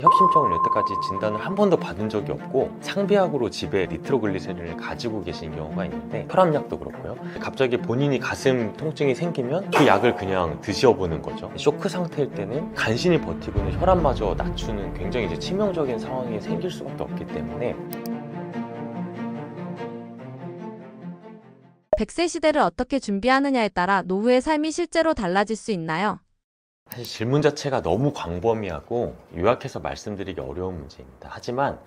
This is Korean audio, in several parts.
협심증을 여태까지 진단을 한 번도 받은 적이 없고 상비약으로 집에 니트로글리세린을 가지고 계신 경우가 있는데, 혈압약도 그렇고요. 갑자기 본인이 가슴 통증이 생기면 그 약을 그냥 드셔보는 거죠. 쇼크 상태일 때는 간신히 버티고는 혈압마저 낮추는 굉장히 이제 치명적인 상황이 생길 수밖에 없기 때문에 100세 시대를 어떻게 준비하느냐에 따라 노후의 삶이 실제로 달라질 수 있나요? 사실 질문 자체가 너무 광범위하고 요약해서 말씀드리기 어려운 문제입니다. 하지만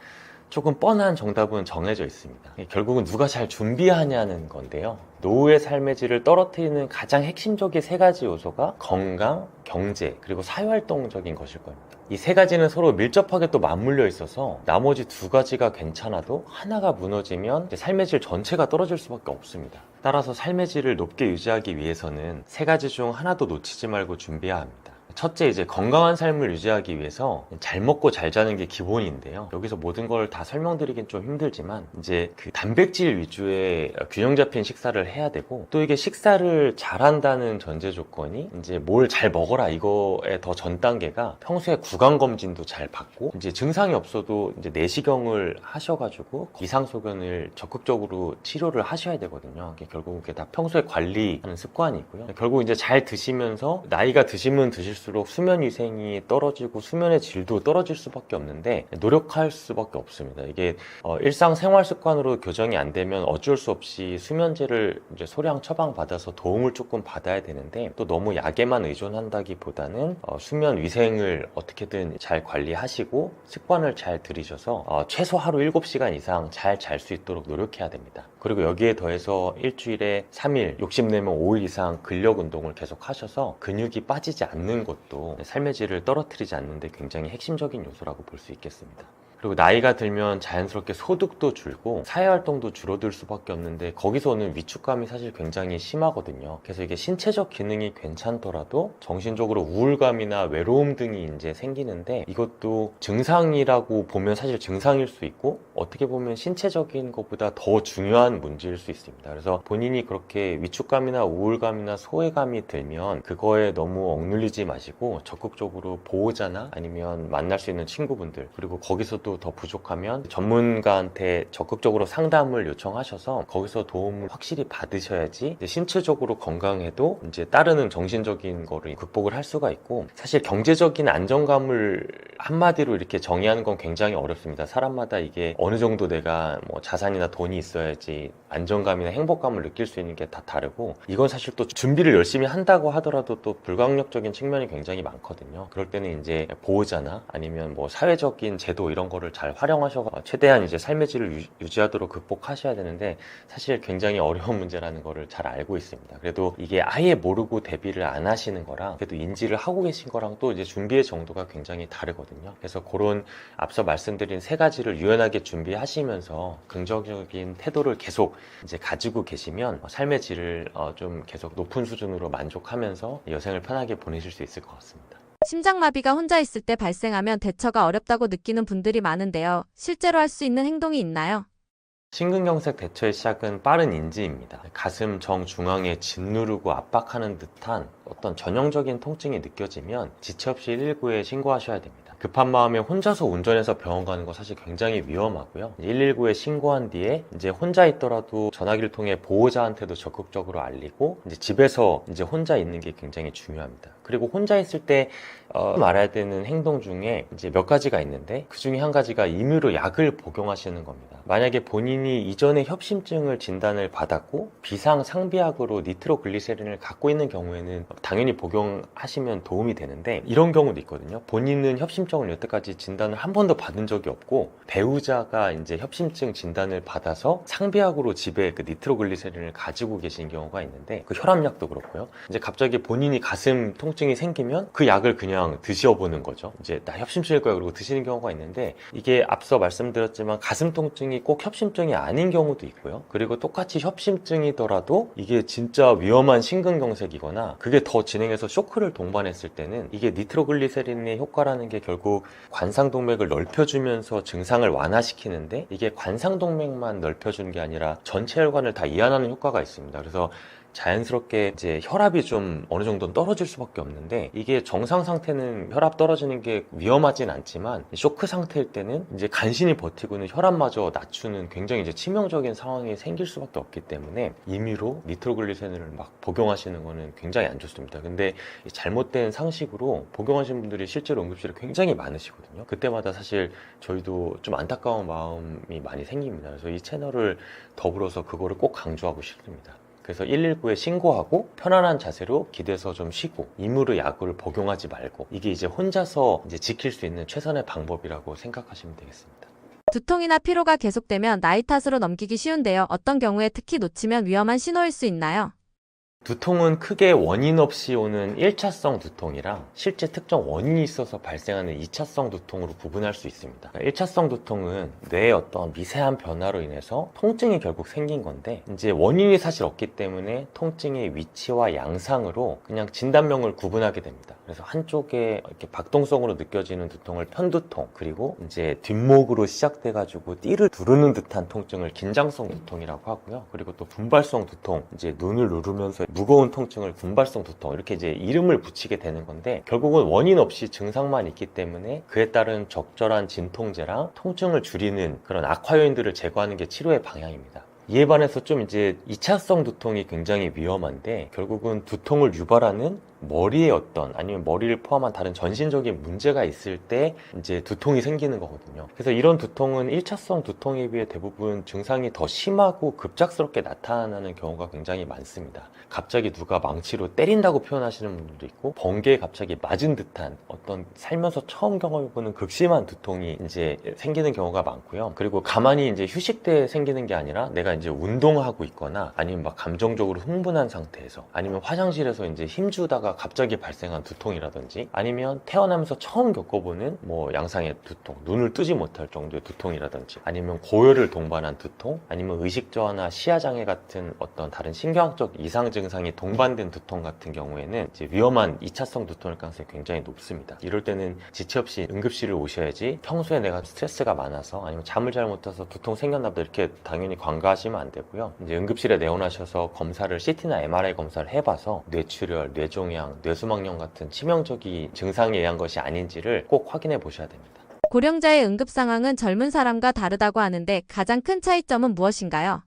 조금 뻔한 정답은 정해져 있습니다. 결국은 누가 잘 준비하냐는 건데요. 노후의 삶의 질을 떨어뜨리는 가장 핵심적인 세 가지 요소가 건강, 경제, 그리고 사회활동적인 것일 겁니다. 이 세 가지는 서로 밀접하게 또 맞물려 있어서 나머지 두 가지가 괜찮아도 하나가 무너지면 삶의 질 전체가 떨어질 수밖에 없습니다. 따라서 삶의 질을 높게 유지하기 위해서는 세 가지 중 하나도 놓치지 말고 준비해야 합니다. 첫째, 이제 건강한 삶을 유지하기 위해서 잘 먹고 잘 자는 게 기본인데요. 여기서 모든 걸 다 설명드리긴 좀 힘들지만 이제 그 단백질 위주의 균형 잡힌 식사를 해야 되고, 또 이게 식사를 잘한다는 전제 조건이 이제 뭘 잘 먹어라 이거의 더 전 단계가 평소에 구강 검진도 잘 받고, 이제 증상이 없어도 이제 내시경을 하셔가지고 이상소견을 적극적으로 치료를 하셔야 되거든요. 결국 그게 다 평소에 관리하는 습관이고요. 결국 이제 잘 드시면서 나이가 드시면 드실수록 수면 위생이 떨어지고 수면의 질도 떨어질 수밖에 없는데 노력할 수밖에 없습니다. 이게 일상 생활 습관으로 교정이 안 되면 어쩔 수 없이 수면제를 이제 소량 처방받아서 도움을 조금 받아야 되는데, 또 너무 약에만 의존한다기보다는 수면 위생을 어떻게든 잘 관리하시고 습관을 잘 들이셔서 최소 하루 7시간 이상 잘 잘 수 있도록 노력해야 됩니다. 그리고 여기에 더해서 일주일에 3일, 욕심내면 5일 이상 근력 운동을 계속 하셔서 근육이 빠지지 않는 것도 삶의 질을 떨어뜨리지 않는데 굉장히 핵심적인 요소라고 볼 수 있겠습니다. 그리고 나이가 들면 자연스럽게 소득도 줄고 사회활동도 줄어들 수밖에 없는데, 거기서 오는 위축감이 사실 굉장히 심하거든요. 그래서 이게 신체적 기능이 괜찮더라도 정신적으로 우울감이나 외로움 등이 이제 생기는데, 이것도 증상이라고 보면 사실 증상일 수 있고 어떻게 보면 신체적인 것보다 더 중요한 문제일 수 있습니다. 그래서 본인이 그렇게 위축감이나 우울감이나 소외감이 들면 그거에 너무 억눌리지 마시고 적극적으로 보호자나 아니면 만날 수 있는 친구분들, 그리고 거기서도 더 부족하면 전문가한테 적극적으로 상담을 요청하셔서 거기서 도움을 확실히 받으셔야지 신체적으로 건강해도 이제 따르는 정신적인 거를 극복을 할 수가 있고, 사실 경제적인 안정감을 한마디로 이렇게 정의하는 건 굉장히 어렵습니다. 사람마다 이게 어느 정도 내가 뭐 자산이나 돈이 있어야지 안정감이나 행복감을 느낄 수 있는 게 다 다르고, 이건 사실 또 준비를 열심히 한다고 하더라도 또 불가항력적인 측면이 굉장히 많거든요. 그럴 때는 이제 보호자나 아니면 뭐 사회적인 제도 이런 거를 잘 활용하셔서 최대한 이제 삶의 질을 유지하도록 극복하셔야 되는데, 사실 굉장히 어려운 문제라는 거를 잘 알고 있습니다. 그래도 이게 아예 모르고 대비를 안 하시는 거랑 그래도 인지를 하고 계신 거랑 또 이제 준비의 정도가 굉장히 다르거든요. 그래서 그런 앞서 말씀드린 세 가지를 유연하게 준비하시면서 긍정적인 태도를 계속 이제 가지고 계시면 삶의 질을 좀 계속 높은 수준으로 만족하면서 여생을 편하게 보내실 수 있을 것 같습니다. 심장마비가 혼자 있을 때 발생하면 대처가 어렵다고 느끼는 분들이 많은데요. 실제로 할 수 있는 행동이 있나요? 심근경색 대처의 시작은 빠른 인지입니다. 가슴 정중앙에 짓누르고 압박하는 듯한 어떤 전형적인 통증이 느껴지면 지체 없이 119에 신고하셔야 됩니다. 급한 마음에 혼자서 운전해서 병원 가는 거 사실 굉장히 위험하고요. 119에 신고한 뒤에 이제 혼자 있더라도 전화기를 통해 보호자한테도 적극적으로 알리고, 이제 집에서 이제 혼자 있는 게 굉장히 중요합니다. 그리고 혼자 있을 때 말해야 되는 행동 중에 이제 몇 가지가 있는데, 그 중에 한 가지가 임의로 약을 복용하시는 겁니다. 만약에 본인이 이전에 협심증을 진단을 받았고 비상 상비약으로 니트로글리세린을 갖고 있는 경우에는 당연히 복용하시면 도움이 되는데, 이런 경우도 있거든요. 본인은 협심증을 여태까지 진단을 한 번도 받은 적이 없고 배우자가 이제 협심증 진단을 받아서 상비약으로 집에 그 니트로글리세린을 가지고 계신 경우가 있는데, 그 혈압약도 그렇고요. 이제 갑자기 본인이 가슴 통증이 생기면 그 약을 그냥 드셔보는 거죠. 이제 나 협심증일 거야 그러고 드시는 경우가 있는데, 이게 앞서 말씀드렸지만 가슴 통증이 꼭 협심증이 아닌 경우도 있고요. 그리고 똑같이 협심증이더라도 이게 진짜 위험한 심근경색이거나 그게 더 진행해서 쇼크를 동반했을 때는 이게 니트로글리세린의 효과라는 게 결국 관상동맥을 넓혀주면서 증상을 완화시키는데, 이게 관상동맥만 넓혀주는 게 아니라 전체 혈관을 다 이완하는 효과가 있습니다. 그래서 자연스럽게 이제 혈압이 좀 어느 정도 떨어질 수밖에 없는데, 이게 정상 상태는 혈압 떨어지는 게 위험하진 않지만 쇼크 상태일 때는 이제 간신히 버티고는 혈압마저 낮추는 굉장히 이제 치명적인 상황이 생길 수밖에 없기 때문에 임의로 니트로글리세린을 막 복용하시는 거는 굉장히 안 좋습니다. 근데 이 잘못된 상식으로 복용하시는 분들이 실제로 응급실에 굉장히 많으시거든요. 그때마다 사실 저희도 좀 안타까운 마음이 많이 생깁니다. 그래서 이 채널을 더불어서 그거를 꼭 강조하고 싶습니다. 그래서 119에 신고하고 편안한 자세로 기대서 좀 쉬고 임의로 약을 복용하지 말고, 이게 이제 혼자서 이제 지킬 수 있는 최선의 방법이라고 생각하시면 되겠습니다. 두통이나 피로가 계속되면 나이 탓으로 넘기기 쉬운데요. 어떤 경우에 특히 놓치면 위험한 신호일 수 있나요? 두통은 크게 원인 없이 오는 1차성 두통이랑 실제 특정 원인이 있어서 발생하는 2차성 두통으로 구분할 수 있습니다. 1차성 두통은 뇌의 어떤 미세한 변화로 인해서 통증이 결국 생긴 건데, 이제 원인이 사실 없기 때문에 통증의 위치와 양상으로 그냥 진단명을 구분하게 됩니다. 그래서 한쪽에 이렇게 박동성으로 느껴지는 두통을 편두통, 그리고 이제 뒷목으로 시작돼가지고 띠를 두르는 듯한 통증을 긴장성 두통이라고 하고요. 그리고 또 분발성 두통, 이제 눈을 누르면서 무거운 통증을 분발성 두통, 이렇게 이제 이름을 붙이게 되는 건데, 결국은 원인 없이 증상만 있기 때문에 그에 따른 적절한 진통제랑 통증을 줄이는 그런 악화 요인들을 제거하는 게 치료의 방향입니다. 이에 반해서 좀 이제 2차성 두통이 굉장히 위험한데, 결국은 두통을 유발하는 머리에 어떤, 아니면 머리를 포함한 다른 전신적인 문제가 있을 때 이제 두통이 생기는 거거든요. 그래서 이런 두통은 1차성 두통에 비해 대부분 증상이 더 심하고 급작스럽게 나타나는 경우가 굉장히 많습니다. 갑자기 누가 망치로 때린다고 표현하시는 분들도 있고, 번개에 갑자기 맞은 듯한 어떤 살면서 처음 경험해보는 극심한 두통이 이제 생기는 경우가 많고요. 그리고 가만히 이제 휴식 때 생기는 게 아니라 내가 이제 운동하고 있거나, 아니면 막 감정적으로 흥분한 상태에서, 아니면 화장실에서 이제 힘주다가 갑자기 발생한 두통이라든지, 아니면 태어나면서 처음 겪어보는 뭐 양상의 두통, 눈을 뜨지 못할 정도의 두통이라든지, 아니면 고열을 동반한 두통, 아니면 의식저하나 시야장애 같은 어떤 다른 신경학적 이상 증상이 동반된 두통 같은 경우에는 이제 위험한 2차성 두통일 가능성이 굉장히 높습니다. 이럴 때는 지체 없이 응급실을 오셔야지, 평소에 내가 스트레스가 많아서 아니면 잠을 잘 못 자서 두통 생겼나 보다 이렇게 당연히 관가하시면 안 되고요. 이제 응급실에 내원하셔서 검사를, CT나 MRI 검사를 해봐서 뇌출혈, 뇌종양, 뇌수막염 같은 치명적인 증상에 의한 것이 아닌지를 꼭 확인해 보셔야 됩니다. 고령자의 응급 상황은 젊은 사람과 다르다고 하는데 가장 큰 차이점은 무엇인가요?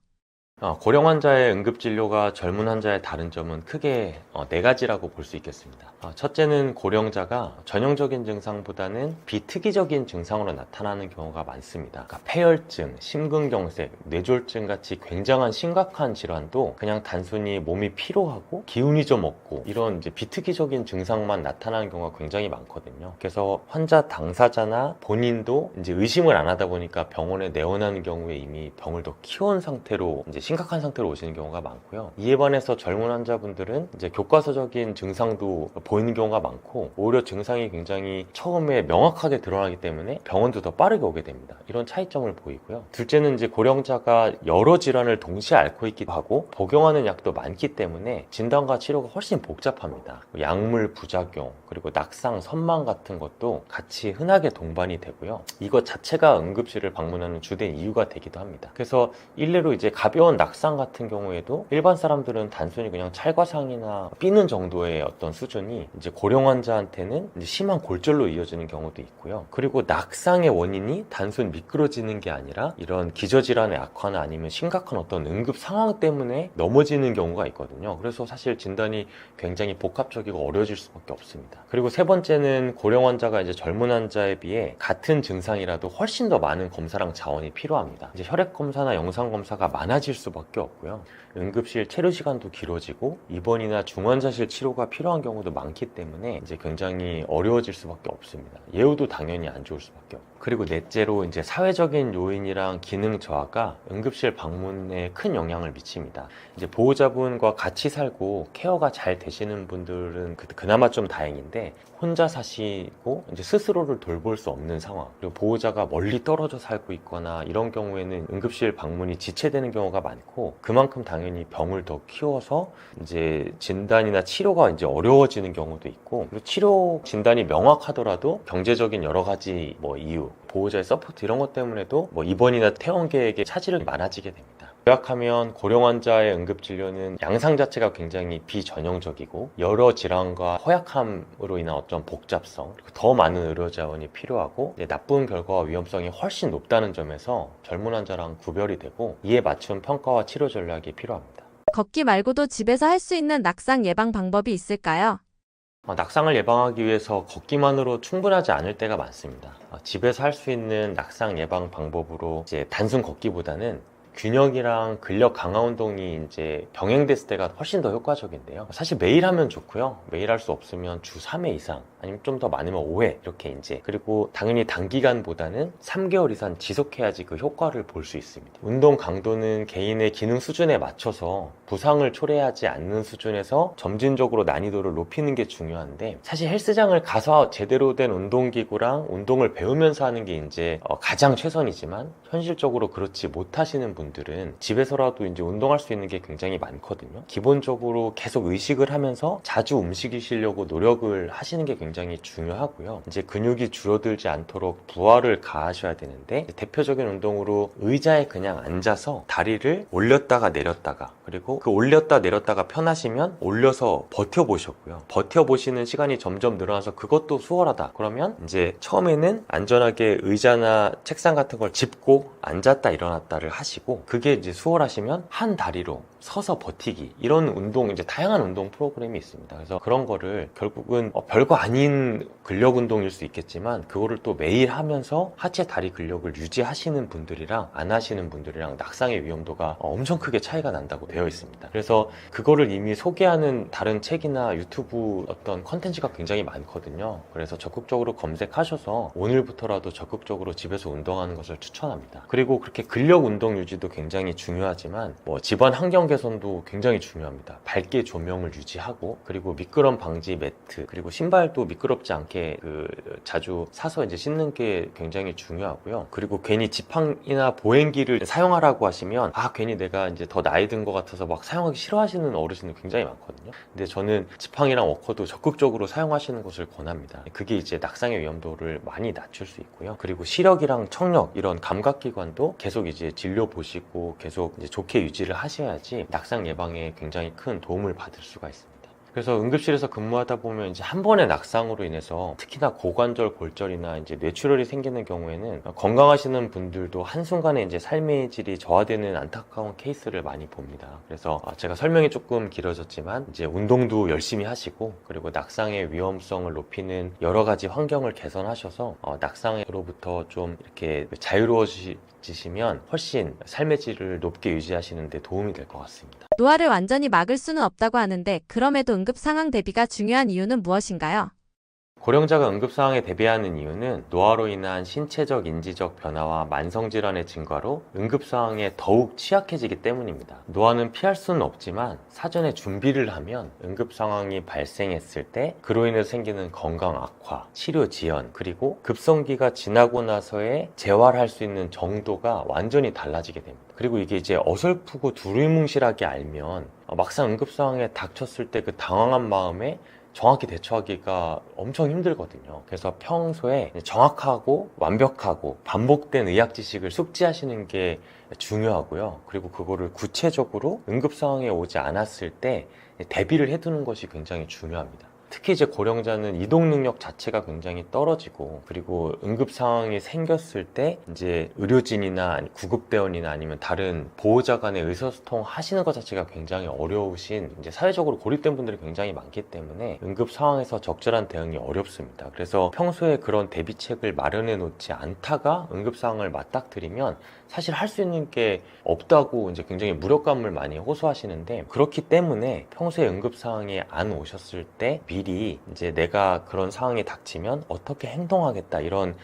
고령 환자의 응급진료가 젊은 환자의 다른 점은 크게 4가지라고 볼 수 있겠습니다. 첫째는 고령자가 전형적인 증상보다는 비특이적인 증상으로 나타나는 경우가 많습니다. 그러니까 폐혈증, 심근경색, 뇌졸중 같이 굉장한 심각한 질환도 그냥 단순히 몸이 피로하고 기운이 좀 없고 이런 이제 비특이적인 증상만 나타나는 경우가 굉장히 많거든요. 그래서 환자 당사자나 본인도 이제 의심을 안 하다 보니까 병원에 내원하는 경우에 이미 병을 더 키워온 상태로 이제 심각한 상태로 오시는 경우가 많고요. 이에 반해서 젊은 환자분들은 이제 교과서적인 증상도 보이는 경우가 많고, 오히려 증상이 굉장히 처음에 명확하게 드러나기 때문에 병원도 더 빠르게 오게 됩니다. 이런 차이점을 보이고요. 둘째는 이제 고령자가 여러 질환을 동시에 앓고 있기도 하고 복용하는 약도 많기 때문에 진단과 치료가 훨씬 복잡합니다. 약물 부작용, 그리고 낙상, 선망 같은 것도 같이 흔하게 동반이 되고요. 이것 자체가 응급실을 방문하는 주된 이유가 되기도 합니다. 그래서 일례로 이제 가벼운 낙상 같은 경우에도 일반 사람들은 단순히 그냥 찰과상이나 삐는 정도의 어떤 수준이 이제 고령 환자한테는 이제 심한 골절로 이어지는 경우도 있고요. 그리고 낙상의 원인이 단순 미끄러지는 게 아니라 이런 기저질환의 악화나 아니면 심각한 어떤 응급 상황 때문에 넘어지는 경우가 있거든요. 그래서 사실 진단이 굉장히 복합적이고 어려워질 수밖에 없습니다. 그리고 세 번째는 고령 환자가 이제 젊은 환자에 비해 같은 증상이라도 훨씬 더 많은 검사랑 자원이 필요합니다. 이제 혈액 검사나 영상 검사가 많아질 수밖에 없고요. 응급실 체류 시간도 길어지고 입원이나 중환자실 치료가 필요한 경우도 많기 때문에 이제 굉장히 어려워질 수밖에 없습니다. 예후도 당연히 안 좋을 수밖에 없고. 그리고 넷째로 이제 사회적인 요인이랑 기능 저하가 응급실 방문에 큰 영향을 미칩니다. 이제 보호자분과 같이 살고 케어가 잘 되시는 분들은 그나마 좀 다행인데, 혼자 사시고 이제 스스로를 돌볼 수 없는 상황, 그리고 보호자가 멀리 떨어져 살고 있거나 이런 경우에는 응급실 방문이 지체되는 경우가 많고, 그만큼 당연히 병을 더 키워서 이제 진단이나 치료가 이제 어려워지는 경우도 있고, 그리고 치료 진단이 명확하더라도 경제적인 여러 가지 이유, 보호자의 서포트 이런 것 때문에도 입원이나 퇴원 계획에 차질이 많아지게 됩니다. 요약하면 고령 환자의 응급진료는 양상 자체가 굉장히 비전형적이고 여러 질환과 허약함으로 인한 어떤 복잡성, 그리고 더 많은 의료 자원이 필요하고 나쁜 결과와 위험성이 훨씬 높다는 점에서 젊은 환자랑 구별이 되고 이에 맞춘 평가와 치료 전략이 필요합니다. 걷기 말고도 집에서 할 수 있는 낙상 예방 방법이 있을까요? 낙상을 예방하기 위해서 걷기만으로 충분하지 않을 때가 많습니다. 집에서 할 수 있는 낙상 예방 방법으로 이제 단순 걷기보다는 균형이랑 근력 강화 운동이 이제 병행됐을 때가 훨씬 더 효과적인데요. 사실 매일 하면 좋고요. 매일 할 수 없으면 주 3회 이상, 아니면 좀 더 많으면 5회 이렇게 이제, 그리고 당연히 단기간보다는 3개월 이상 지속해야지 그 효과를 볼 수 있습니다. 운동 강도는 개인의 기능 수준에 맞춰서 부상을 초래하지 않는 수준에서 점진적으로 난이도를 높이는 게 중요한데, 사실 헬스장을 가서 제대로 된 운동기구랑 운동을 배우면서 하는 게 이제 가장 최선이지만, 현실적으로 그렇지 못하시는 분들은 집에서라도 이제 운동할 수 있는 게 굉장히 많거든요. 기본적으로 계속 의식을 하면서 자주 움직이시려고 노력을 하시는 게 굉장히 중요하고요. 이제 근육이 줄어들지 않도록 부하를 가하셔야 되는데, 대표적인 운동으로 의자에 그냥 앉아서 다리를 올렸다가 내렸다가, 그리고 그 올렸다 내렸다가 편하시면 올려서 버텨보셨고요. 버텨보시는 시간이 점점 늘어나서 그것도 수월하다 그러면 이제 처음에는 안전하게 의자나 책상 같은 걸 짚고 앉았다 일어났다를 하시고, 그게 이제 수월하시면 한 다리로 서서 버티기, 이런 운동, 이제 다양한 운동 프로그램이 있습니다. 그래서 그런 거를 결국은 별거 아닌 근력 운동일 수 있겠지만, 그거를 또 매일 하면서 하체 다리 근력을 유지하시는 분들이랑 안 하시는 분들이랑 낙상의 위험도가 엄청 크게 차이가 난다고 되어 있습니다. 그래서 그거를 이미 소개하는 다른 책이나 유튜브 어떤 컨텐츠가 굉장히 많거든요. 그래서 적극적으로 검색하셔서 오늘부터라도 적극적으로 집에서 운동하는 것을 추천합니다. 그리고 그렇게 근력 운동 유지도 굉장히 중요하지만 집안 환경 개선도 굉장히 중요합니다. 밝게 조명을 유지하고, 그리고 미끄럼 방지 매트, 그리고 신발도 미끄럽지 않게 자주 사서 이제 신는 게 굉장히 중요하고요. 그리고 괜히 지팡이나 보행기를 사용하라고 하시면 괜히 내가 이제 더 나이 든 것 같아서 막 사용하기 싫어하시는 어르신들 굉장히 많거든요. 근데 저는 지팡이랑 워커도 적극적으로 사용하시는 것을 권합니다. 그게 이제 낙상의 위험도를 많이 낮출 수 있고요. 그리고 시력이랑 청력, 이런 감각기관도 계속 이제 진료 보시고 계속 이제 좋게 유지를 하셔야지 낙상 예방에 굉장히 큰 도움을 받을 수가 있습니다. 그래서 응급실에서 근무하다 보면 이제 한 번의 낙상으로 인해서 특히나 고관절, 골절이나 이제 뇌출혈이 생기는 경우에는 건강하시는 분들도 한순간에 이제 삶의 질이 저하되는 안타까운 케이스를 많이 봅니다. 그래서 제가 설명이 조금 길어졌지만, 이제 운동도 열심히 하시고, 그리고 낙상의 위험성을 높이는 여러 가지 환경을 개선하셔서 낙상으로부터 좀 이렇게 자유로워지시면 훨씬 삶의 질을 높게 유지하시는 데 도움이 될 것 같습니다. 노화를 완전히 막을 수는 없다고 하는데, 그럼에도 응급 상황 대비가 중요한 이유는 무엇인가요? 고령자가 응급 상황에 대비하는 이유는 노화로 인한 신체적, 인지적 변화와 만성질환의 증가로 응급 상황에 더욱 취약해지기 때문입니다. 노화는 피할 수는 없지만 사전에 준비를 하면 응급 상황이 발생했을 때 그로 인해서 생기는 건강 악화, 치료 지연, 그리고 급성기가 지나고 나서의 재활할 수 있는 정도가 완전히 달라지게 됩니다. 그리고 이게 이제 어설프고 두리뭉실하게 알면 막상 응급 상황에 닥쳤을 때 그 당황한 마음에 정확히 대처하기가 엄청 힘들거든요. 그래서 평소에 정확하고 완벽하고 반복된 의학 지식을 숙지하시는 게 중요하고요. 그리고 그거를 구체적으로 응급 상황에 오지 않았을 때 대비를 해두는 것이 굉장히 중요합니다. 특히 이제 고령자는 이동 능력 자체가 굉장히 떨어지고, 그리고 응급 상황이 생겼을 때 이제 의료진이나 구급대원이나 아니면 다른 보호자 간의 의사소통 하시는 것 자체가 굉장히 어려우신, 이제 사회적으로 고립된 분들이 굉장히 많기 때문에 응급 상황에서 적절한 대응이 어렵습니다. 그래서 평소에 그런 대비책을 마련해 놓지 않다가 응급 상황을 맞닥뜨리면 사실 할 수 있는 게 없다고 이제 굉장히 무력감을 많이 호소하시는데, 그렇기 때문에 평소에 응급 상황이 안 오셨을 때 미리 이제 내가 그런 상황이 닥치면 어떻게 행동하겠다, 이런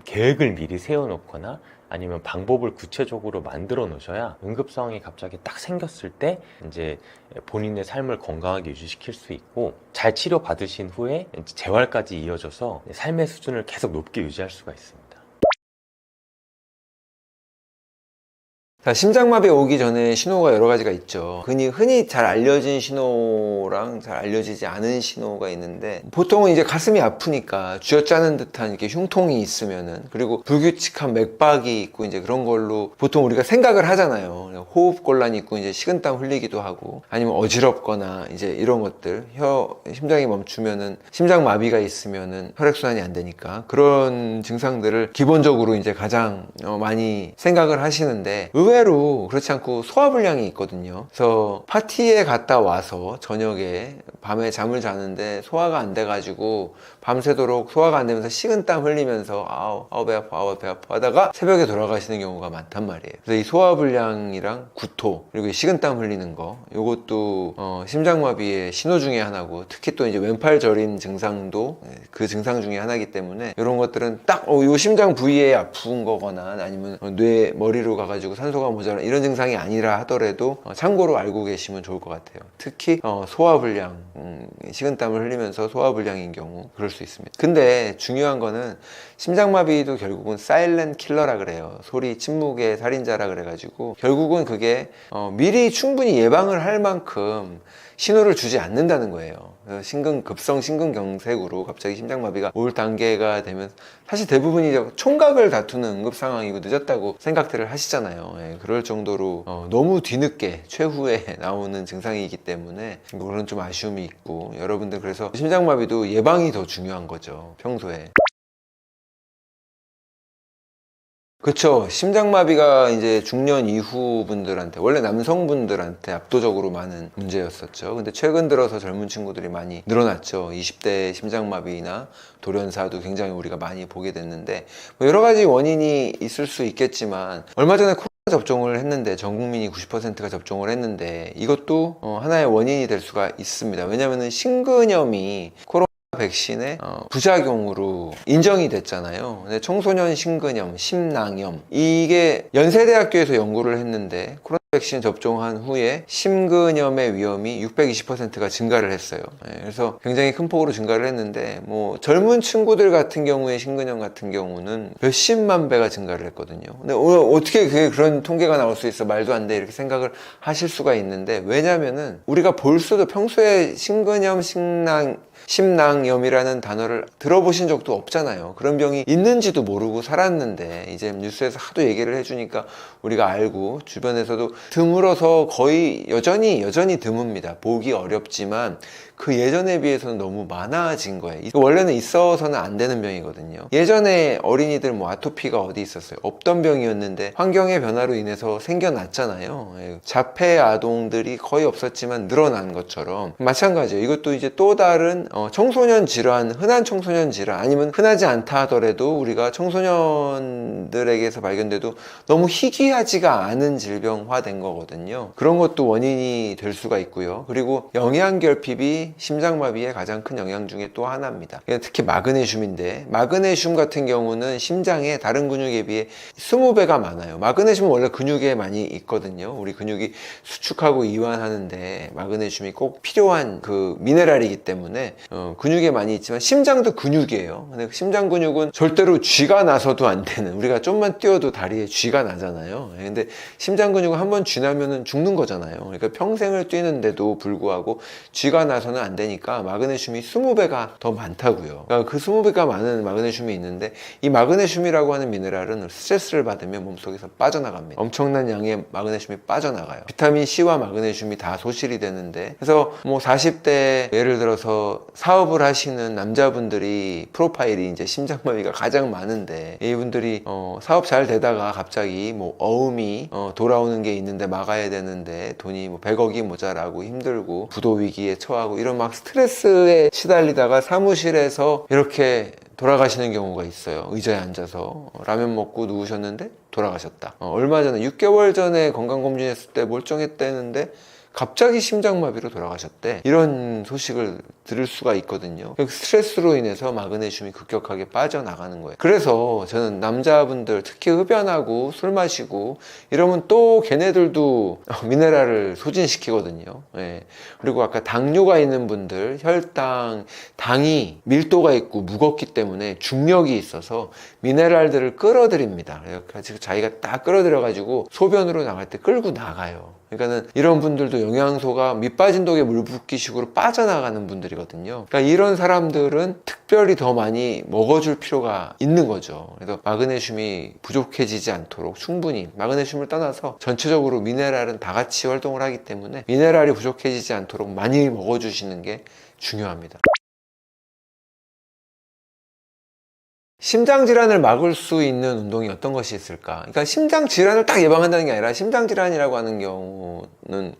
계획을 미리 세워놓거나 아니면 방법을 구체적으로 만들어 놓으셔야 응급 상황이 갑자기 딱 생겼을 때 이제 본인의 삶을 건강하게 유지시킬 수 있고, 잘 치료 받으신 후에 재활까지 이어져서 삶의 수준을 계속 높게 유지할 수가 있습니다. 자, 심장마비 오기 전에 신호가 여러 가지가 있죠. 흔히 잘 알려진 신호랑 잘 알려지지 않은 신호가 있는데, 보통은 이제 가슴이 아프니까 쥐어짜는 듯한 이렇게 흉통이 있으면은, 그리고 불규칙한 맥박이 있고 이제 그런 걸로 보통 우리가 생각을 하잖아요. 호흡 곤란이 있고 이제 식은땀 흘리기도 하고, 아니면 어지럽거나 이제 이런 것들, 심장이 멈추면은, 심장마비가 있으면은 혈액순환이 안 되니까 그런 증상들을 기본적으로 이제 가장 많이 생각을 하시는데, 의외로 그렇지 않고 소화불량이 있거든요. 그래서 파티에 갔다 와서 저녁에 밤에 잠을 자는데 소화가 안 돼가지고 밤새도록 소화가 안 되면서 식은땀 흘리면서 아우 배 아파 하다가 새벽에 돌아가시는 경우가 많단 말이에요. 그래서 이 소화불량이랑 구토, 그리고 이 식은땀 흘리는 거, 요것도 심장마비의 신호 중에 하나고, 특히 또 이제 왼팔 저림 증상도 그 증상 중에 하나이기 때문에, 이런 것들은 딱 요 심장 부위에 아픈 거거나 아니면 뇌 머리로 가가지고 산소가 모자란 이런 증상이 아니라 하더라도 참고로 알고 계시면 좋을 것 같아요. 특히 소화불량, 식은땀을 흘리면서 소화불량인 경우 그럴 수 있습니다. 근데 중요한 거는 심장마비도 결국은 사일렌트 킬러라 그래요. 소리 침묵의 살인자라 그래가지고, 결국은 그게 미리 충분히 예방을 할 만큼 신호를 주지 않는다는 거예요. 급성 심근경색으로 갑자기 심장마비가 올 단계가 되면, 사실 대부분이 총각을 다투는 응급 상황이고 늦었다고 생각들을 하시잖아요. 그럴 정도로 너무 뒤늦게 최후에 나오는 증상이기 때문에 그런 좀 아쉬움이 있고, 여러분들 그래서 심장마비도 예방이 더 중요한 거죠, 평소에. 그쵸. 심장마비가 이제 중년 이후 분들한테, 원래 남성분들한테 압도적으로 많은 문제였었죠. 근데 최근 들어서 젊은 친구들이 많이 늘어났죠. 20대 심장마비나 돌연사도 굉장히 우리가 많이 보게 됐는데, 뭐 여러 가지 원인이 있을 수 있겠지만, 얼마 전에 코로나 접종을 했는데, 전 국민이 90%가 접종을 했는데, 이것도 하나의 원인이 될 수가 있습니다. 왜냐면은 심근염이 백신의 부작용으로 인정이 됐잖아요. 근데 청소년 심근염, 심낭염, 이게 연세대학교에서 연구를 했는데, 코로나 백신 접종한 후에 심근염의 위험이 620%가 증가를 했어요. 그래서 굉장히 큰 폭으로 증가를 했는데, 뭐 젊은 친구들 같은 경우에 심근염 같은 경우는 몇십만 배가 증가를 했거든요. 근데 어떻게 그런 통계가 나올 수 있어, 말도 안 돼, 이렇게 생각을 하실 수가 있는데, 왜냐면은 우리가 볼 수도, 평소에 심근염, 심낭염이라는 단어를 들어보신 적도 없잖아요. 그런 병이 있는지도 모르고 살았는데, 이제 뉴스에서 하도 얘기를 해주니까 우리가 알고, 주변에서도 드물어서 거의 여전히 드뭅니다. 보기 어렵지만 그 예전에 비해서는 너무 많아진 거예요. 원래는 있어서는 안 되는 병이거든요. 예전에 어린이들 뭐 아토피가 어디 있었어요? 없던 병이었는데 환경의 변화로 인해서 생겨났잖아요. 자폐 아동들이 거의 없었지만 늘어난 것처럼 마찬가지예요. 이것도 이제 또 다른 청소년 질환, 흔한 청소년 질환, 아니면 흔하지 않다 하더라도 우리가 청소년들에게서 발견돼도 너무 희귀하지가 않은 질병화된 거거든요. 그런 것도 원인이 될 수가 있고요. 그리고 영양결핍이 심장마비의 가장 큰 영양 중에 또 하나입니다. 특히 마그네슘인데, 마그네슘 같은 경우는 심장에 다른 근육에 비해 20배가 많아요. 마그네슘은 원래 근육에 많이 있거든요. 우리 근육이 수축하고 이완하는데 마그네슘이 꼭 필요한 그 미네랄이기 때문에 근육에 많이 있지만, 심장도 근육이에요. 근데 심장 근육은 절대로 쥐가 나서도 안 되는, 우리가 좀만 뛰어도 다리에 쥐가 나잖아요. 근데 심장 근육은 한번 쥐 나면은 죽는 거잖아요. 그러니까 평생을 뛰는데도 불구하고 쥐가 나서는 안 되니까 마그네슘이 20배가 더 많다고요. 그러니까 그 20배가 많은 마그네슘이 있는데, 이 마그네슘이라고 하는 미네랄은 스트레스를 받으면 몸속에서 빠져나갑니다. 엄청난 양의 마그네슘이 빠져나가요. 비타민 C와 마그네슘이 다 소실이 되는데, 그래서 뭐 40대 예를 들어서 사업을 하시는 남자분들이 프로파일이 이제 심장마비가 가장 많은데, 이분들이 사업 잘 되다가 갑자기 뭐 어음이 돌아오는 게 있는데 막아야 되는데 돈이 뭐 100억이 모자라고 힘들고 부도 위기에 처하고, 이런 막 스트레스에 시달리다가 사무실에서 이렇게 돌아가시는 경우가 있어요. 의자에 앉아서 라면 먹고 누우셨는데 돌아가셨다. 얼마 전에 6개월 전에 건강검진했을 때 멀쩡했다는데 갑자기 심장마비로 돌아가셨대. 이런 소식을 들을 수가 있거든요. 스트레스로 인해서 마그네슘이 급격하게 빠져나가는 거예요. 그래서 저는 남자분들 특히 흡연하고 술 마시고 이러면 또 걔네들도 미네랄을 소진시키거든요. 예. 그리고 아까 당뇨가 있는 분들 혈당, 당이 밀도가 있고 무겁기 때문에 중력이 있어서 미네랄들을 끌어들입니다. 그래서 자기가 딱 끌어들여가지고 소변으로 나갈 때 끌고 나가요. 그러니까는 이런 분들도 영양소가 밑빠진 독에 물 붓기식으로 빠져나가는 분들이거든요. 그러니까 이런 사람들은 특별히 더 많이 먹어줄 필요가 있는 거죠. 그래서 마그네슘이 부족해지지 않도록 충분히, 마그네슘을 떠나서 전체적으로 미네랄은 다 같이 활동을 하기 때문에 미네랄이 부족해지지 않도록 많이 먹어주시는 게 중요합니다. 심장질환을 막을 수 있는 운동이 어떤 것이 있을까? 그러니까 심장질환을 딱 예방한다는 게 아니라 심장질환이라고 하는 경우는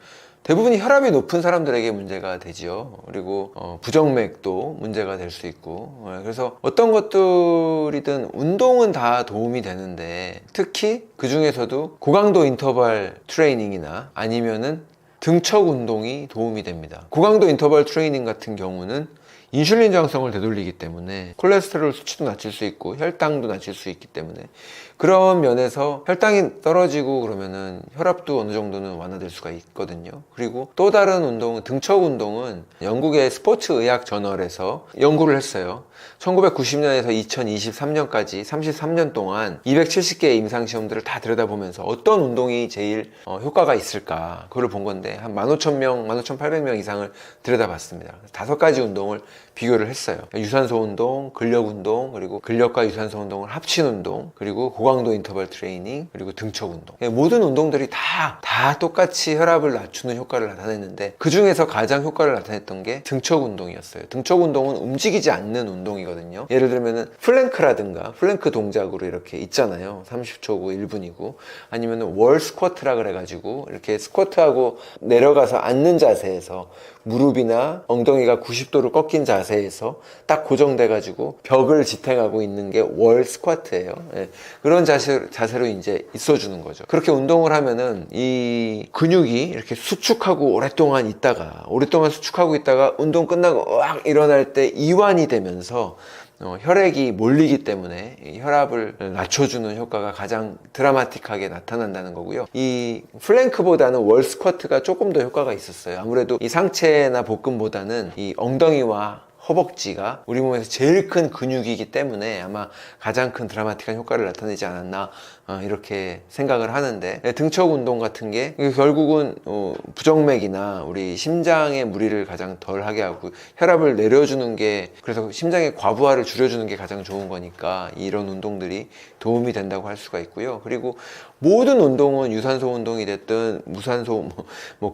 대부분이 혈압이 높은 사람들에게 문제가 되지요. 그리고 부정맥도 문제가 될 수 있고, 그래서 어떤 것들이든 운동은 다 도움이 되는데 특히 그 중에서도 고강도 인터벌 트레이닝이나 아니면은 등척 운동이 도움이 됩니다. 고강도 인터벌 트레이닝 같은 경우는 인슐린 저항성을 되돌리기 때문에 콜레스테롤 수치도 낮출 수 있고 혈당도 낮출 수 있기 때문에 그런 면에서 혈당이 떨어지고 그러면은 혈압도 어느 정도는 완화될 수가 있거든요. 그리고 또 다른 운동은 등척 운동은 영국의 스포츠 의학 저널에서 연구를 했어요. 1990년에서 2023년까지 33년 동안 270개의 임상시험들을 다 들여다보면서 어떤 운동이 제일 효과가 있을까 그걸 본 건데 한 15,000명, 15,800명 이상을 들여다봤습니다. 5가지 운동을 비교를 했어요. 유산소 운동, 근력 운동, 그리고 근력과 유산소 운동을 합친 운동, 그리고 고강도 인터벌 트레이닝, 그리고 등척 운동. 모든 운동들이 다 똑같이 혈압을 낮추는 효과를 나타냈는데 그 중에서 가장 효과를 나타냈던 게 등척 운동이었어요. 등척 운동은 움직이지 않는 운동이거든요. 예를 들면은 플랭크라든가 플랭크 동작으로 이렇게 있잖아요. 30초고 1분이고 아니면은 월 스쿼트라 그래가지고 이렇게 스쿼트하고 내려가서 앉는 자세에서 무릎이나 엉덩이가 90도로 꺾인 자세에서 딱 고정돼 가지고 벽을 지탱하고 있는 게 월 스쿼트예요. 예. 그런 자세로 이제 있어주는 거죠. 그렇게 운동을 하면은 이 근육이 이렇게 수축하고 오랫동안 수축하고 있다가 운동 끝나고 막 일어날 때 이완이 되면서 혈액이 몰리기 때문에 혈압을 낮춰주는 효과가 가장 드라마틱하게 나타난다는 거고요. 이 플랭크보다는 월 스쿼트가 조금 더 효과가 있었어요. 아무래도 이 상체나 복근보다는 이 엉덩이와 허벅지가 우리 몸에서 제일 큰 근육이기 때문에 아마 가장 큰 드라마틱한 효과를 나타내지 않았나 이렇게 생각을 하는데 등척 운동 같은 게 결국은 부정맥이나 우리 심장의 무리를 가장 덜 하게 하고 혈압을 내려주는 게 그래서 심장의 과부하를 줄여주는 게 가장 좋은 거니까 이런 운동들이 도움이 된다고 할 수가 있고요. 그리고 모든 운동은 유산소 운동이 됐든 무산소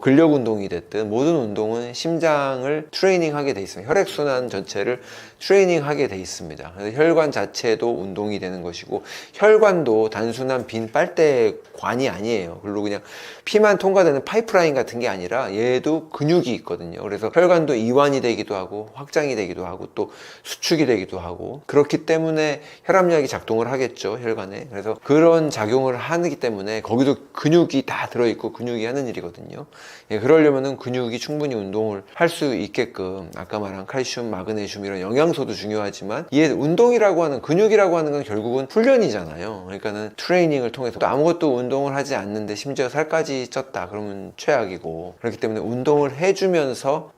근력 운동이 됐든 모든 운동은 심장을 트레이닝하게 돼 있습니다. 혈액순환 전체를 트레이닝하게 돼 있습니다. 그래서 혈관 자체도 운동이 되는 것이고 혈관도 단순한 빈 빨대관이 아니에요. 그리고 그냥 피만 통과되는 파이프라인 같은 게 아니라 얘도 근육이 있거든요. 그래서 혈관도 이완이 되기도 하고 확장이 되기도 하고 또 수축이 되기도 하고 그렇기 때문에 혈압약이 작동을 하겠죠. 혈관에. 그래서 그런 작용을 하기 때문에 거기도 근육이 다 들어있고 근육이 하는 일이거든요. 그러려면은 근육이 충분히 운동을 할 수 있게끔 아까 말한 칼슘, 마그네슘 이런 영양소도 중요하지만 이 운동이라고 하는 근육이라고 하는 건 결국은 훈련이잖아요. 그러니까는 트레이닝을 통해서 또 아무것도 운동을 하지 않는데 심지어 살까지 쪘다 그러면 최악이고 그렇기 때문에 운동을 해주면서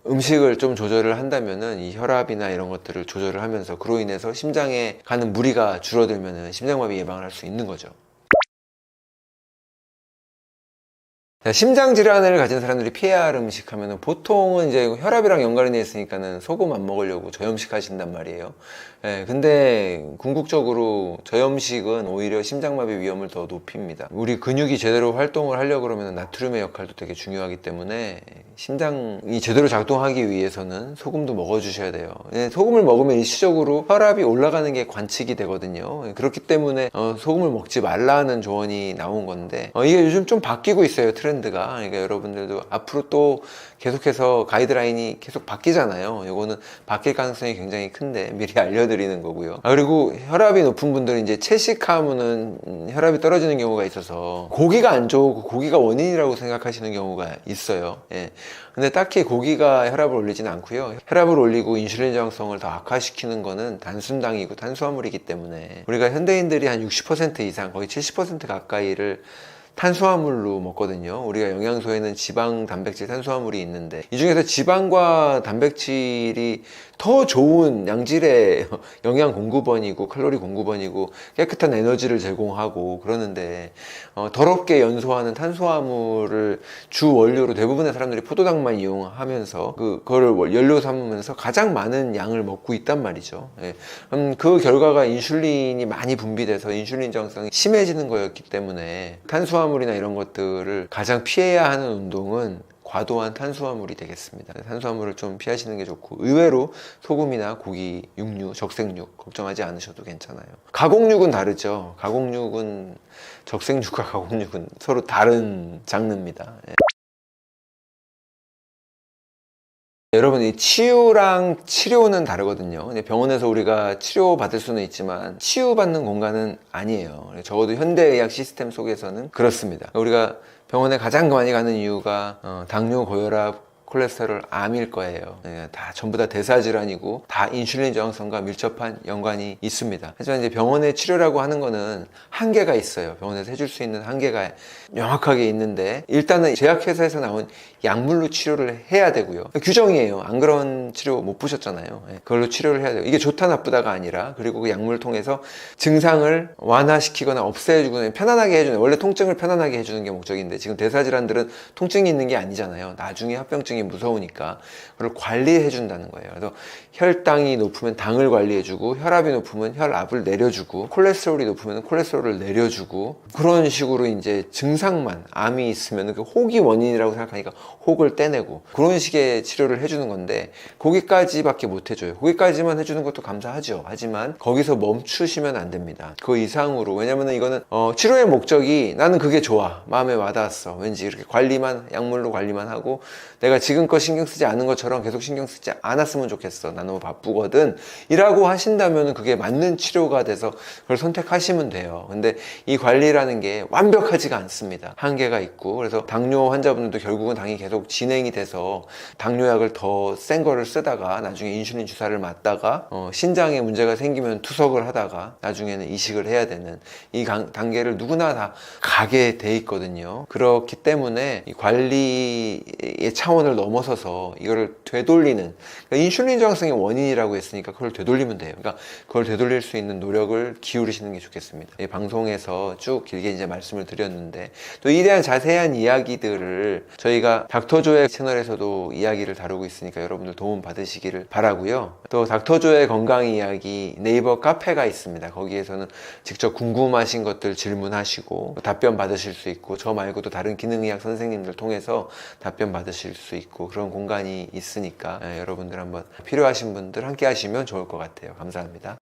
음식을 좀 조절을 한다면은 이 혈압이나 이런 것들을 조절을 하면서 그로 인해서 심장에 가는 무리가 줄어들면은 심장마비 예방을 할 수 있는 거죠. 심장 질환을 가진 사람들이 피해야 할 음식 하면은 보통은 이제 혈압이랑 연관이 돼 있으니까는 소금 안 먹으려고 저염식 하신단 말이에요. 근데 궁극적으로 저염식은 오히려 심장마비 위험을 더 높입니다. 우리 근육이 제대로 활동을 하려고 그러면 나트륨의 역할도 되게 중요하기 때문에 심장이 제대로 작동하기 위해서는 소금도 먹어주셔야 돼요. 소금을 먹으면 일시적으로 혈압이 올라가는 게 관측이 되거든요. 그렇기 때문에 소금을 먹지 말라는 조언이 나온 건데 이게 요즘 좀 바뀌고 있어요. 트렌드가. 그러니까 여러분들도 앞으로 또 계속해서 가이드라인이 계속 바뀌잖아요. 이거는 바뀔 가능성이 굉장히 큰데 미리 알려드리는 거고요. 그리고 혈압이 높은 분들은 이제 채식하면은 혈압이 떨어지는 경우가 있어서 고기가 안 좋고 고기가 원인이라고 생각하시는 경우가 있어요. 예. 근데 딱히 고기가 혈압을 올리지는 않고요. 혈압을 올리고 인슐린 저항성을 더 악화시키는 거는 단순당이고 탄수화물이기 때문에 우리가 현대인들이 한 60% 이상, 거의 70% 가까이를 탄수화물로 먹거든요. 우리가 영양소에는 지방, 단백질, 탄수화물이 있는데 이 중에서 지방과 단백질이 더 좋은 양질의 영양 공급원이고 칼로리 공급원이고 깨끗한 에너지를 제공하고 그러는데 더럽게 연소하는 탄수화물을 주 원료로 대부분의 사람들이 포도당만 이용하면서 그거를 연료 삼으면서 가장 많은 양을 먹고 있단 말이죠. 예. 그 결과가 인슐린이 많이 분비돼서 인슐린 저항성이 심해지는 거였기 때문에 탄수화물이나 이런 것들을 가장 피해야 하는 운동은 과도한 탄수화물이 되겠습니다. 탄수화물을 좀 피하시는 게 좋고 의외로 소금이나 고기, 육류, 적색육 걱정하지 않으셔도 괜찮아요. 가공육은 다르죠. 가공육은 적색육과 가공육은 서로 다른 장르입니다. 예. 여러분, 이 치유랑 치료는 다르거든요. 병원에서 우리가 치료받을 수는 있지만 치유받는 공간은 아니에요. 적어도 현대의학 시스템 속에서는 그렇습니다. 우리가 병원에 가장 많이 가는 이유가 당뇨, 고혈압, 콜레스테롤, 암일 거예요. 다 전부 다 대사질환이고 다 인슐린 저항성과 밀접한 연관이 있습니다. 하지만 이제 병원의 치료라고 하는 거는 한계가 있어요. 병원에서 해줄 수 있는 한계가 명확하게 있는데 일단은 제약회사에서 나온 약물로 치료를 해야 되고요. 규정이에요. 안 그런 치료 못 보셨잖아요. 그걸로 치료를 해야 돼요. 이게 좋다 나쁘다가 아니라 그리고 그 약물을 통해서 증상을 완화시키거나 없애주거나 편안하게 해주는, 원래 통증을 편안하게 해주는 게 목적인데 지금 대사질환들은 통증이 있는 게 아니잖아요. 나중에 합병증이 무서우니까 그걸 관리해 준다는 거예요. 그래서 혈당이 높으면 당을 관리해주고 혈압이 높으면 혈압을 내려주고 콜레스테롤이 높으면 콜레스테롤을 내려주고 그런 식으로 이제 증상만, 암이 있으면 그 혹이 원인이라고 생각하니까 혹을 떼내고 그런 식의 치료를 해주는 건데 거기까지밖에 못 해줘요. 거기까지만 해주는 것도 감사하죠. 하지만 거기서 멈추시면 안 됩니다. 그 이상으로. 왜냐면은 이거는 치료의 목적이 나는 그게 좋아, 마음에 와닿았어, 왠지 이렇게 관리만, 약물로 관리만 하고 내가 지금껏 신경 쓰지 않은 것처럼 계속 신경 쓰지 않았으면 좋겠어, 나 너무 바쁘거든 이라고 하신다면 그게 맞는 치료가 돼서 그걸 선택하시면 돼요. 근데 이 관리라는 게 완벽하지가 않습니다. 한계가 있고. 그래서 당뇨 환자분들도 결국은 당이 계속 진행이 돼서 당뇨약을 더 센 거를 쓰다가 나중에 인슐린 주사를 맞다가 신장에 문제가 생기면 투석을 하다가 나중에는 이식을 해야 되는 이 단계를 누구나 다 가게 돼 있거든요. 그렇기 때문에 이 관리의 차원을 넘어서서 이거를 되돌리는, 그러니까 인슐린 저항성의 원인이라고 했으니까 그걸 되돌리면 돼요. 그러니까 그걸 되돌릴 수 있는 노력을 기울이시는 게 좋겠습니다. 이 방송에서 쭉 길게 이제 말씀을 드렸는데 또 이에 대한 자세한 이야기들을 저희가 닥터조의 채널에서도 이야기를 다루고 있으니까 여러분들 도움 받으시기를 바라고요. 또 닥터조의 건강 이야기 네이버 카페가 있습니다. 거기에서는 직접 궁금하신 것들 질문하시고 답변 받으실 수 있고 저 말고도 다른 기능의학 선생님들 통해서 답변 받으실 수 있고 그런 공간이 있으니까 여러분들 한번 필요하신 분들 함께 하시면 좋을 것 같아요. 감사합니다.